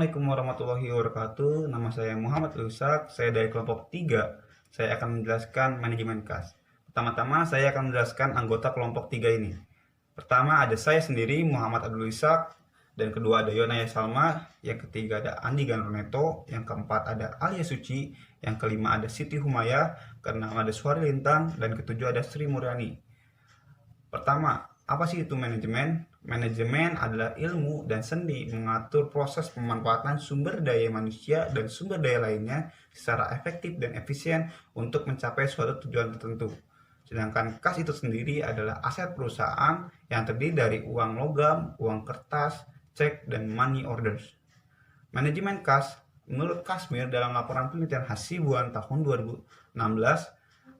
Assalamualaikum warahmatullahi wabarakatuh. Nama saya Muhammad Lusak, saya dari kelompok 3. Saya akan menjelaskan manajemen kas. Pertama-tama saya akan menjelaskan anggota kelompok 3 ini. Pertama ada saya sendiri, Muhammad Abdul Isak, dan kedua ada Yonaya Salma, yang ketiga ada Andi Ganroneto, yang keempat ada Alia Suci, yang kelima ada Siti Humaya, keenam ada Suhari Lintang, dan ketujuh ada Sri Muryani. Pertama, apa sih itu manajemen? Manajemen adalah ilmu dan seni mengatur proses pemanfaatan sumber daya manusia dan sumber daya lainnya secara efektif dan efisien untuk mencapai suatu tujuan tertentu. Sedangkan kas itu sendiri adalah aset perusahaan yang terdiri dari uang logam, uang kertas, cek, dan money orders. Manajemen kas, menurut Kasmir dalam laporan penelitian Hasibuan tahun 2016,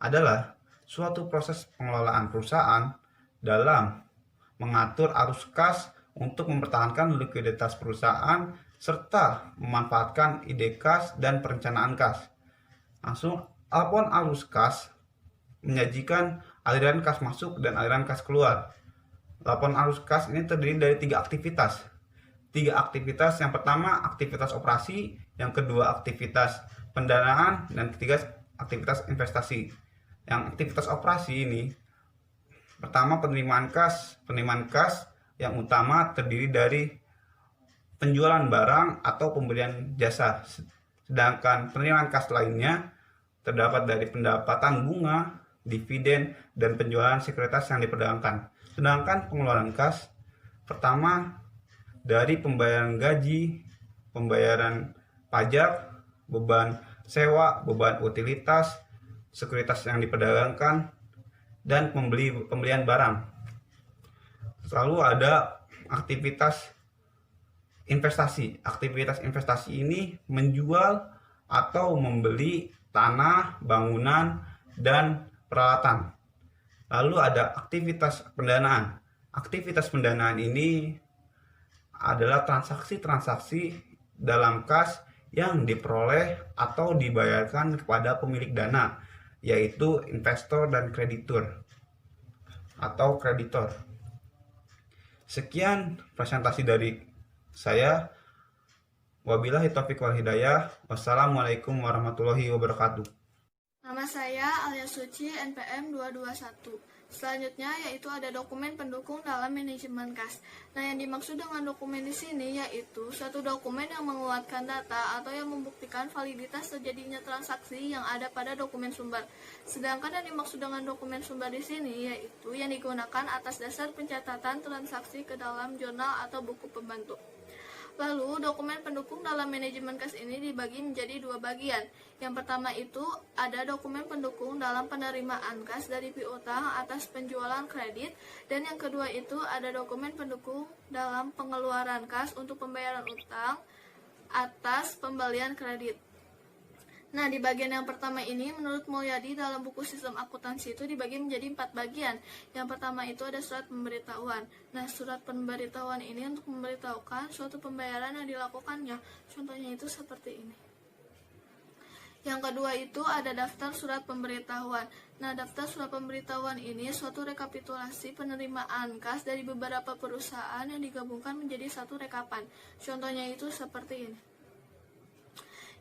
adalah suatu proses pengelolaan perusahaan dalam mengatur arus kas untuk mempertahankan likuiditas perusahaan serta memanfaatkan ide kas dan perencanaan kas. Langsung, laporan arus kas menyajikan aliran kas masuk dan aliran kas keluar. Laporan arus kas ini terdiri dari tiga aktivitas. Yang pertama aktivitas operasi, yang kedua aktivitas pendanaan, dan ketiga aktivitas investasi. Yang aktivitas operasi ini pertama penerimaan kas yang utama terdiri dari penjualan barang atau pembelian jasa. Sedangkan penerimaan kas lainnya terdapat dari pendapatan bunga, dividen, dan penjualan sekuritas yang diperdagangkan. Sedangkan pengeluaran kas pertama dari pembayaran gaji, pembayaran pajak, beban sewa, beban utilitas, sekuritas yang diperdagangkan, dan pembelian barang. Lalu ada aktivitas investasi. Aktivitas investasi ini menjual atau membeli tanah, bangunan, dan peralatan. Lalu ada aktivitas pendanaan. Aktivitas pendanaan ini adalah transaksi-transaksi dalam kas yang diperoleh atau dibayarkan kepada pemilik dana, yaitu investor dan kreditur atau kreditor. Sekian presentasi dari saya. Wabillahi taufiq wal hidayah. Wassalamualaikum warahmatullahi wabarakatuh. Nama saya Alia Suci, NPM 221. Selanjutnya yaitu ada dokumen pendukung dalam manajemen kas. Nah, yang dimaksud dengan dokumen di sini yaitu suatu dokumen yang menguatkan data atau yang membuktikan validitas terjadinya transaksi yang ada pada dokumen sumber. Sedangkan yang dimaksud dengan dokumen sumber di sini yaitu yang digunakan atas dasar pencatatan transaksi ke dalam jurnal atau buku pembantu. Lalu, dokumen pendukung dalam manajemen kas ini dibagi menjadi dua bagian. Yang pertama itu ada dokumen pendukung dalam penerimaan kas dari piutang atas penjualan kredit, dan yang kedua itu ada dokumen pendukung dalam pengeluaran kas untuk pembayaran utang atas pembelian kredit. Nah, di bagian yang pertama ini, menurut Mulyadi dalam buku sistem akuntansi itu dibagi menjadi 4 bagian. Yang pertama itu ada surat pemberitahuan. Nah, surat pemberitahuan ini untuk memberitahukan suatu pembayaran yang dilakukannya. Contohnya itu seperti ini. Yang kedua itu ada daftar surat pemberitahuan. Nah, daftar surat pemberitahuan ini suatu rekapitulasi penerimaan kas dari beberapa perusahaan yang digabungkan menjadi satu rekapan. Contohnya itu seperti ini.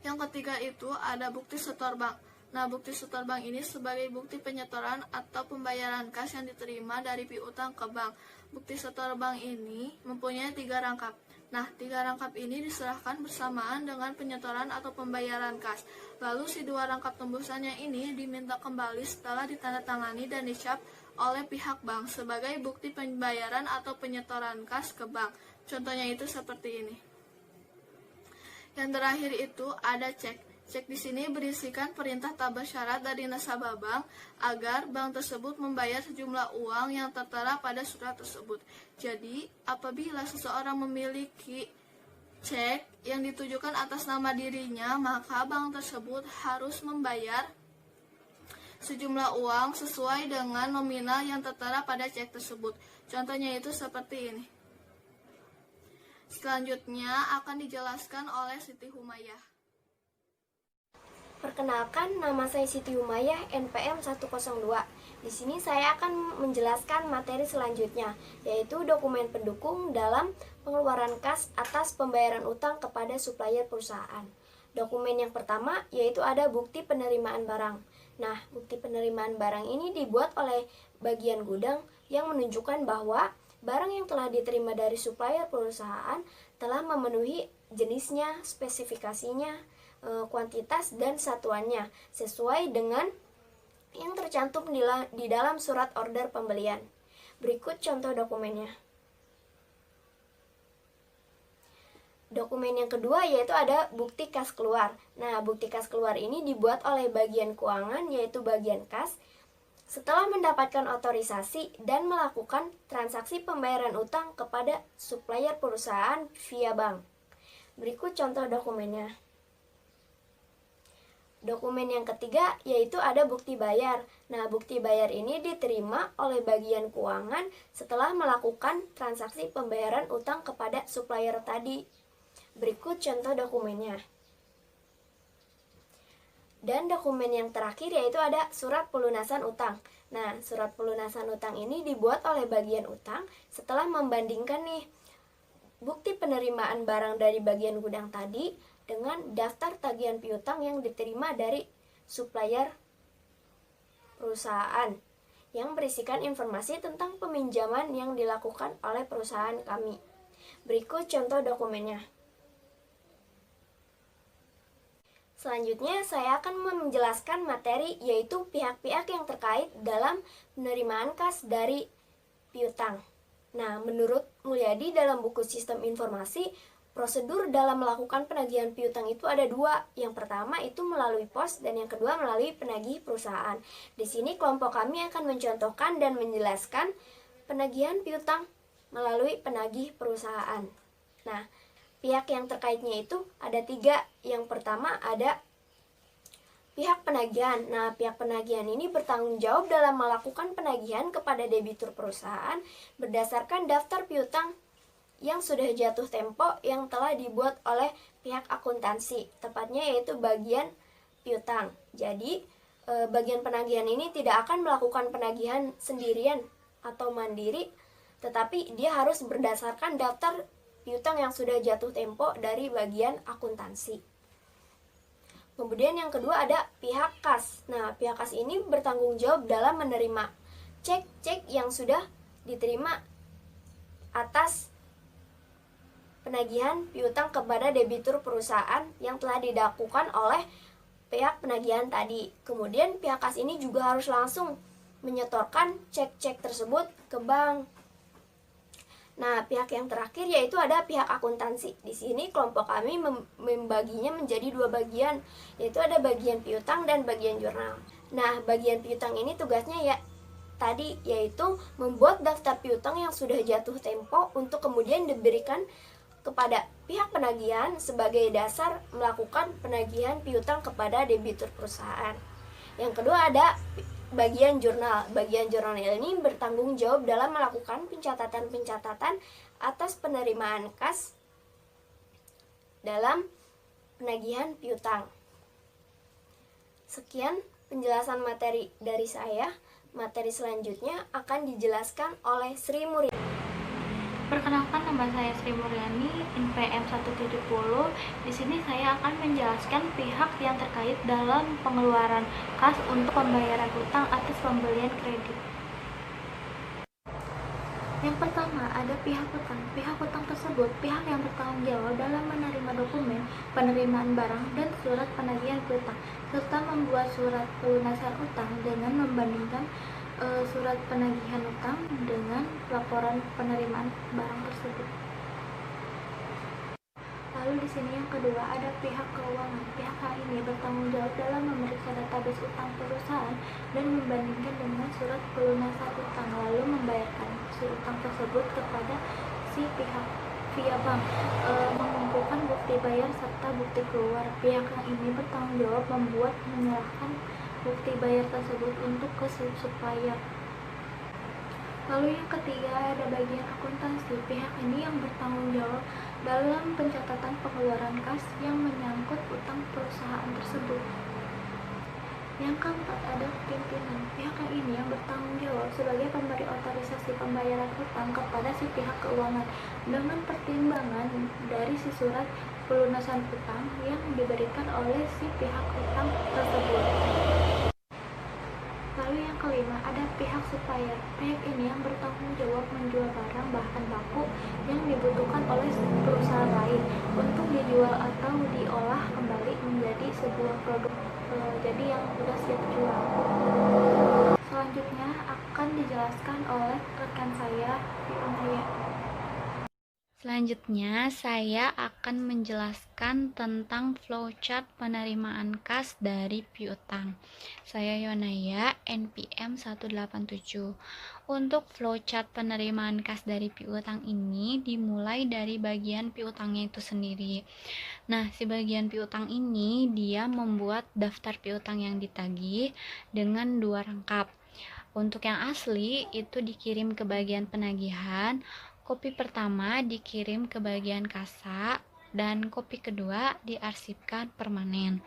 Yang ketiga itu ada bukti setor bank. Nah, bukti setor bank ini sebagai bukti penyetoran atau pembayaran kas yang diterima dari piutang ke bank. Bukti setor bank ini mempunyai 3 rangkap. Nah, 3 rangkap ini diserahkan bersamaan dengan penyetoran atau pembayaran kas. Lalu si 2 rangkap tembusannya ini diminta kembali setelah ditandatangani dan dicap oleh pihak bank sebagai bukti pembayaran atau penyetoran kas ke bank. Contohnya itu seperti ini. Yang terakhir itu ada cek. Cek di sini berisikan perintah tabah syarat dari nasabah bank agar bank tersebut membayar sejumlah uang yang tertera pada surat tersebut. Jadi, apabila seseorang memiliki cek yang ditujukan atas nama dirinya, maka bank tersebut harus membayar sejumlah uang sesuai dengan nominal yang tertera pada cek tersebut. Contohnya itu seperti ini. Selanjutnya akan dijelaskan oleh Siti Humayah. Perkenalkan, nama saya Siti Umayyah, NPM 102. Di sini saya akan menjelaskan materi selanjutnya, yaitu dokumen pendukung dalam pengeluaran kas atas pembayaran utang kepada supplier perusahaan. Dokumen yang pertama yaitu ada bukti penerimaan barang. Nah, bukti penerimaan barang ini dibuat oleh bagian gudang yang menunjukkan bahwa barang yang telah diterima dari supplier perusahaan telah memenuhi jenisnya, spesifikasinya, kuantitas, dan satuannya sesuai dengan yang tercantum di dalam surat order pembelian. Berikut contoh dokumennya. Dokumen yang kedua yaitu ada bukti kas keluar. Nah, bukti kas keluar ini dibuat oleh bagian keuangan yaitu bagian kas setelah mendapatkan otorisasi dan melakukan transaksi pembayaran utang kepada supplier perusahaan via bank. Berikut contoh dokumennya. Dokumen yang ketiga yaitu ada bukti bayar. Nah, bukti bayar ini diterima oleh bagian keuangan setelah melakukan transaksi pembayaran utang kepada supplier tadi. Berikut contoh dokumennya. Dan dokumen yang terakhir yaitu ada surat pelunasan utang. Nah, surat pelunasan utang ini dibuat oleh bagian utang setelah membandingkan nih bukti penerimaan barang dari bagian gudang tadi dengan daftar tagihan piutang yang diterima dari supplier perusahaan yang berisikan informasi tentang peminjaman yang dilakukan oleh perusahaan kami. Berikut contoh dokumennya. Selanjutnya saya akan menjelaskan materi yaitu pihak-pihak yang terkait dalam penerimaan kas dari piutang. Nah, menurut Mulyadi dalam buku Sistem Informasi, prosedur dalam melakukan penagihan piutang itu ada dua. Yang pertama itu melalui pos dan yang kedua melalui penagih perusahaan. Di sini kelompok kami akan mencontohkan dan menjelaskan penagihan piutang melalui penagih perusahaan. Nah, pihak yang terkaitnya itu ada tiga. Yang pertama ada pihak penagihan. Nah, pihak penagihan ini bertanggung jawab dalam melakukan penagihan kepada debitur perusahaan berdasarkan daftar piutang yang sudah jatuh tempo yang telah dibuat oleh pihak akuntansi, tepatnya yaitu bagian piutang. Jadi, bagian penagihan ini tidak akan melakukan penagihan sendirian atau mandiri, tetapi dia harus berdasarkan daftar piutang yang sudah jatuh tempo dari bagian akuntansi. Kemudian yang kedua ada pihak kas. Nah, pihak kas ini bertanggung jawab dalam menerima cek-cek yang sudah diterima atas penagihan piutang kepada debitur perusahaan yang telah dilakukan oleh pihak penagihan tadi. Kemudian pihak kas ini juga harus langsung menyetorkan cek-cek tersebut ke bank. Nah, pihak yang terakhir yaitu ada pihak akuntansi. Di sini kelompok kami membaginya menjadi dua bagian, yaitu ada bagian piutang dan bagian jurnal. Nah, bagian piutang ini tugasnya tadi yaitu membuat daftar piutang yang sudah jatuh tempo untuk kemudian diberikan kepada pihak penagihan sebagai dasar melakukan penagihan piutang kepada debitur perusahaan. Yang kedua ada bagian jurnal. Bagian jurnal ini bertanggung jawab dalam melakukan pencatatan-pencatatan atas penerimaan kas dalam penagihan piutang. Sekian penjelasan materi dari saya. Materi selanjutnya akan dijelaskan oleh Sri Muryani. Perkenalkan, nama saya Sri Muryani, NPM 170. Di sini saya akan menjelaskan pihak yang terkait dalam pengeluaran kas untuk pembayaran utang atas pembelian kredit. Yang pertama ada pihak utang. Pihak utang tersebut pihak yang bertanggung jawab dalam menerima dokumen penerimaan barang dan surat penagihan piutang serta membuat surat pelunasan utang dengan membandingkan surat penagihan utang dengan laporan penerimaan barang tersebut. Lalu di sini yang kedua ada pihak keuangan. Pihak ini bertanggung jawab dalam memeriksa database utang perusahaan dan membandingkan dengan surat pelunasan utang lalu membayarkan si utang tersebut kepada si pihak via bank, mengumpulkan bukti bayar serta bukti keluar. Pihak yang ini bertanggung jawab membuat menyerahkan bukti bayar tersebut untuk ke supplier. Lalu yang ketiga ada bagian akuntansi. Pihak ini yang bertanggung jawab dalam pencatatan pengeluaran kas yang menyangkut utang perusahaan tersebut. Yang keempat ada pimpinan. Pihak yang ini yang bertanggung jawab sebagai pemberi otorisasi pembayaran utang kepada si pihak keuangan dengan pertimbangan dari si surat pelunasan utang yang diberikan oleh si pihak utang tersebut. Lalu yang kelima ada pihak supplier. Pihak ini yang bertanggung jawab menjual barang bahan baku yang dibutuhkan oleh perusahaan lain untuk dijual atau diolah kembali menjadi sebuah produk jadi yang sudah siap jual. Selanjutnya akan dijelaskan oleh rekan saya, Anaya. Selanjutnya, saya akan menjelaskan tentang flowchart penerimaan kas dari piutang. Saya Yonaya, NPM 187. Untuk flowchart penerimaan kas dari piutang ini dimulai dari bagian piutangnya itu sendiri. Nah, si bagian piutang ini dia membuat daftar piutang yang ditagih dengan 2 rangkap. Untuk yang asli itu dikirim ke bagian penagihan. Kopi pertama dikirim ke bagian kasa dan kopi kedua diarsipkan permanen.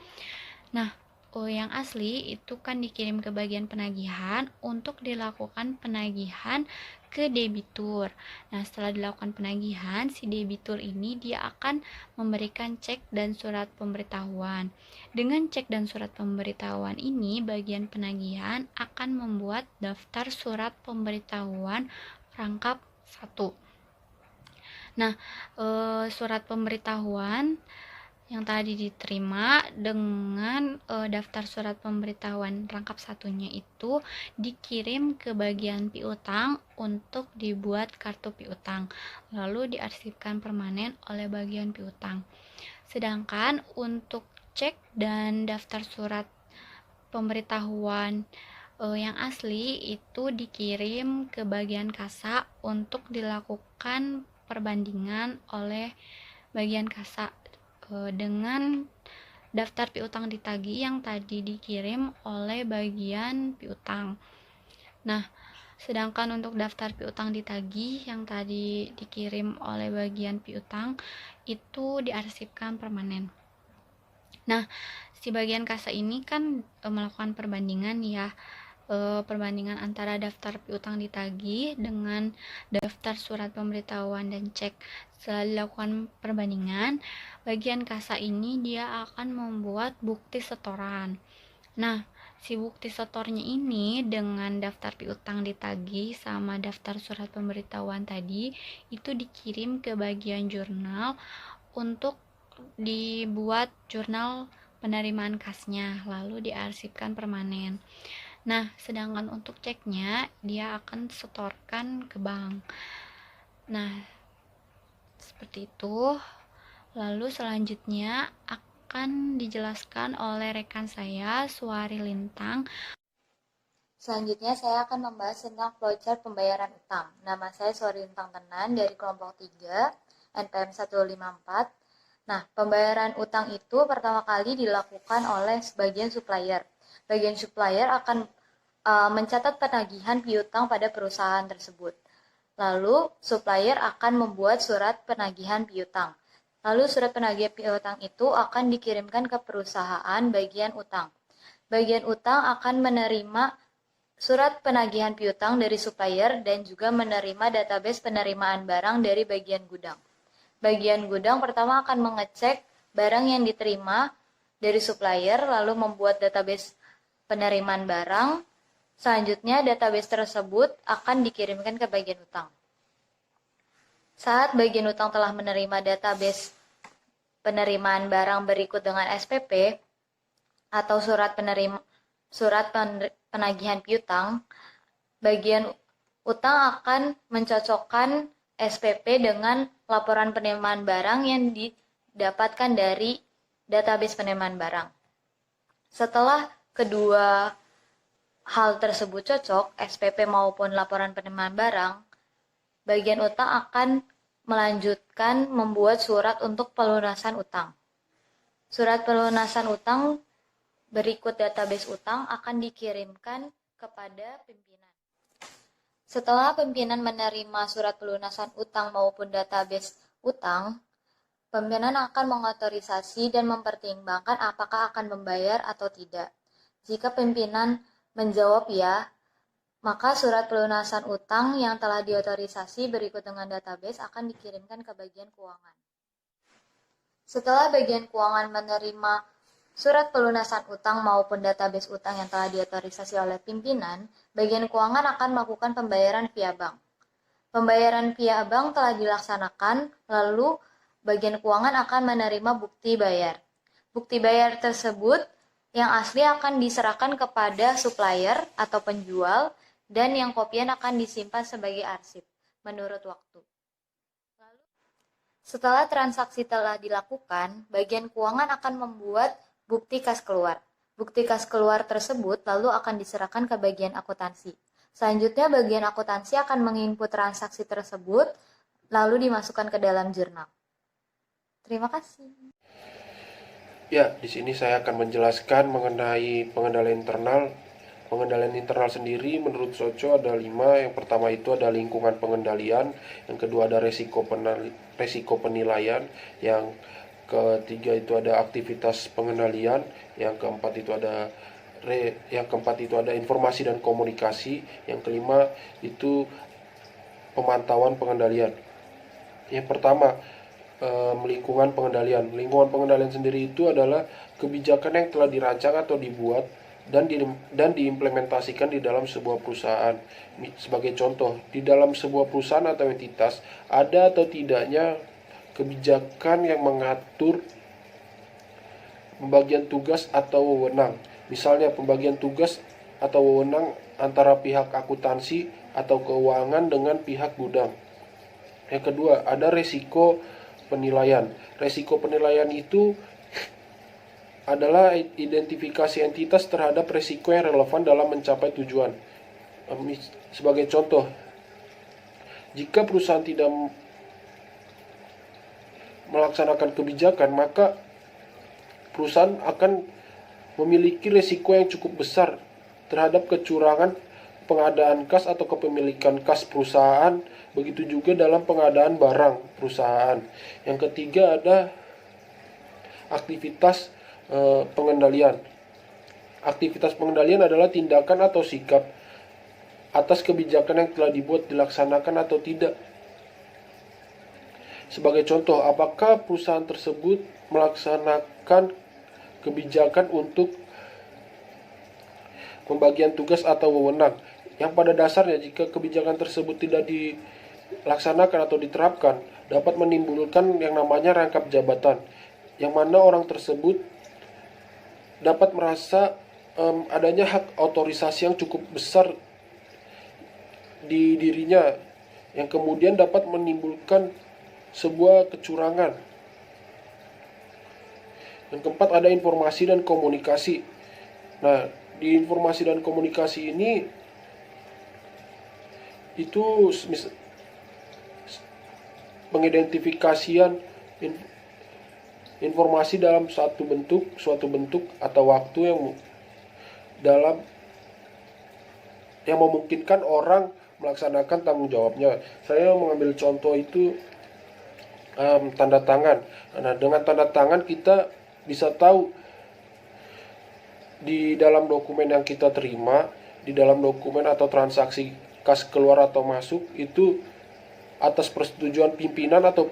Nah, yang asli itu kan dikirim ke bagian penagihan untuk dilakukan penagihan ke debitur. Nah, setelah dilakukan penagihan, si debitur ini dia akan memberikan cek dan surat pemberitahuan. Dengan cek dan surat pemberitahuan ini, bagian penagihan akan membuat daftar surat pemberitahuan rangkap 1. Nah, surat pemberitahuan yang tadi diterima dengan daftar surat pemberitahuan rangkap satunya itu dikirim ke bagian piutang untuk dibuat kartu piutang, lalu diarsipkan permanen oleh bagian piutang. Sedangkan untuk cek dan daftar surat pemberitahuan yang asli itu dikirim ke bagian kasa untuk dilakukan perbandingan oleh bagian kasa dengan daftar piutang ditagih yang tadi dikirim oleh bagian piutang. Nah, sedangkan untuk daftar piutang ditagih yang tadi dikirim oleh bagian piutang itu diarsipkan permanen. Nah, si bagian kasa ini kan melakukan perbandingan ya, perbandingan antara daftar piutang ditagih dengan daftar surat pemberitahuan dan cek. Setelah dilakukan perbandingan, bagian kasa ini dia akan membuat bukti setoran. Nah, si bukti setornya ini dengan daftar piutang ditagih sama daftar surat pemberitahuan tadi itu dikirim ke bagian jurnal untuk dibuat jurnal penerimaan kasnya, lalu diarsipkan permanen. Nah, sedangkan untuk ceknya dia akan setorkan ke bank. Nah, seperti itu. Lalu selanjutnya akan dijelaskan oleh rekan saya, Suari Lintang. Selanjutnya saya akan membahas tentang flowchart pembayaran utang. Nama saya Suari Lintang Tenan dari kelompok 3, NPM 154. Nah, pembayaran utang itu pertama kali dilakukan oleh sebagian supplier. Bagian supplier akan mencatat penagihan piutang pada perusahaan tersebut. Lalu, supplier akan membuat surat penagihan piutang. Lalu, surat penagihan piutang itu akan dikirimkan ke perusahaan bagian utang. Bagian utang akan menerima surat penagihan piutang dari supplier dan juga menerima database penerimaan barang dari bagian gudang. Bagian gudang pertama akan mengecek barang yang diterima dari supplier, lalu membuat database penerimaan barang. Selanjutnya, database tersebut akan dikirimkan ke bagian utang. Saat bagian utang telah menerima database penerimaan barang berikut dengan SPP atau surat penagihan piutang, bagian utang akan mencocokkan SPP dengan laporan penerimaan barang yang didapatkan dari database penerimaan barang. Setelah kedua hal tersebut cocok, SPP maupun laporan penerimaan barang, bagian utang akan melanjutkan membuat surat untuk pelunasan utang. Surat pelunasan utang berikut database utang akan dikirimkan kepada pimpinan. Setelah pimpinan menerima surat pelunasan utang maupun database utang, pimpinan akan mengotorisasi dan mempertimbangkan apakah akan membayar atau tidak. Jika pimpinan menjawab ya, maka surat pelunasan utang yang telah diotorisasi berikut dengan database akan dikirimkan ke bagian keuangan. Setelah bagian keuangan menerima surat pelunasan utang maupun database utang yang telah diotorisasi oleh pimpinan, bagian keuangan akan melakukan pembayaran via bank. Pembayaran via bank telah dilaksanakan, lalu bagian keuangan akan menerima bukti bayar. Bukti bayar tersebut yang asli akan diserahkan kepada supplier atau penjual dan yang kopian akan disimpan sebagai arsip menurut waktu. Setelah transaksi telah dilakukan, bagian keuangan akan membuat bukti kas keluar. Bukti kas keluar tersebut lalu akan diserahkan ke bagian akuntansi. Selanjutnya, bagian akuntansi akan menginput transaksi tersebut, lalu dimasukkan ke dalam jurnal. Terima kasih. Ya, di sini saya akan menjelaskan mengenai pengendalian internal. Pengendalian internal sendiri menurut Soco ada 5. Yang pertama itu ada lingkungan pengendalian, yang kedua ada resiko penilaian, yang ketiga itu ada aktivitas pengendalian, yang keempat itu ada informasi dan komunikasi, yang kelima itu pemantauan pengendalian. Yang pertama, lingkungan pengendalian. Lingkungan pengendalian sendiri itu adalah kebijakan yang telah dirancang atau dibuat dan diimplementasikan di dalam sebuah perusahaan. Sebagai contoh, di dalam sebuah perusahaan atau entitas ada atau tidaknya kebijakan yang mengatur pembagian tugas atau wewenang. Misalnya pembagian tugas atau wewenang antara pihak akuntansi atau keuangan dengan pihak gudang. Yang kedua, ada resiko penilaian. Resiko penilaian itu adalah identifikasi entitas terhadap resiko yang relevan dalam mencapai tujuan. Sebagai contoh, jika perusahaan tidak melaksanakan kebijakan, maka perusahaan akan memiliki resiko yang cukup besar terhadap kecurangan pengadaan kas atau kepemilikan kas perusahaan, begitu juga dalam pengadaan barang perusahaan. Yang ketiga ada aktivitas pengendalian. Aktivitas pengendalian adalah tindakan atau sikap atas kebijakan yang telah dibuat dilaksanakan atau tidak. Sebagai contoh, apakah perusahaan tersebut melaksanakan kebijakan untuk pembagian tugas atau wewenang, yang pada dasarnya jika kebijakan tersebut tidak dilaksanakan atau diterapkan dapat menimbulkan yang namanya rangkap jabatan, yang mana orang tersebut dapat merasa adanya hak otorisasi yang cukup besar di dirinya, yang kemudian dapat menimbulkan sebuah kecurangan. Yang keempat ada informasi dan komunikasi. Nah, di informasi dan komunikasi ini itu pengidentifikasian informasi dalam suatu bentuk atau waktu yang memungkinkan orang melaksanakan tanggung jawabnya. Saya mengambil contoh itu tanda tangan. Nah, dengan tanda tangan kita bisa tahu di dalam dokumen yang kita terima, di dalam dokumen atau transaksi kas keluar atau masuk itu atas persetujuan pimpinan atau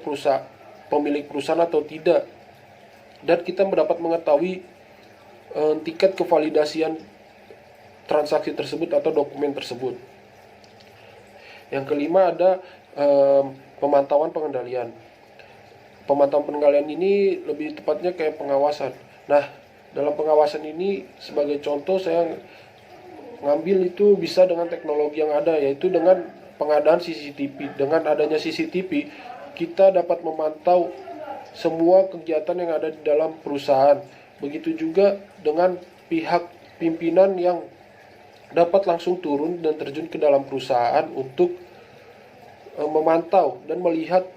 pemilik perusahaan atau tidak. Dan kita dapat mengetahui tingkat kevalidasian transaksi tersebut atau dokumen tersebut. Yang kelima ada pemantauan pengendalian. Pemantauan pengendalian ini lebih tepatnya kayak pengawasan. Nah, dalam pengawasan ini sebagai contoh saya ngambil itu bisa dengan teknologi yang ada, yaitu dengan pengadaan CCTV. Dengan adanya CCTV, kita dapat memantau semua kegiatan yang ada di dalam perusahaan. Begitu juga dengan pihak pimpinan yang dapat langsung turun dan terjun ke dalam perusahaan untuk memantau dan melihat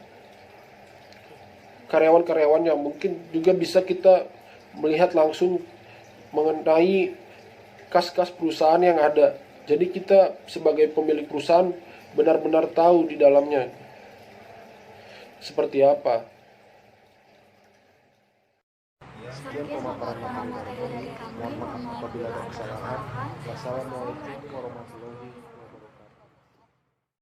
karyawan-karyawan yang mungkin juga bisa kita melihat langsung mengenai kas-kas perusahaan yang ada. Jadi kita sebagai pemilik perusahaan benar-benar tahu di dalamnya seperti apa. Sekian pemaparan materi dari kami. Mohon maaf Apabila ada kesalahan, wassalamualaikum warahmatullahi wabarakatuh.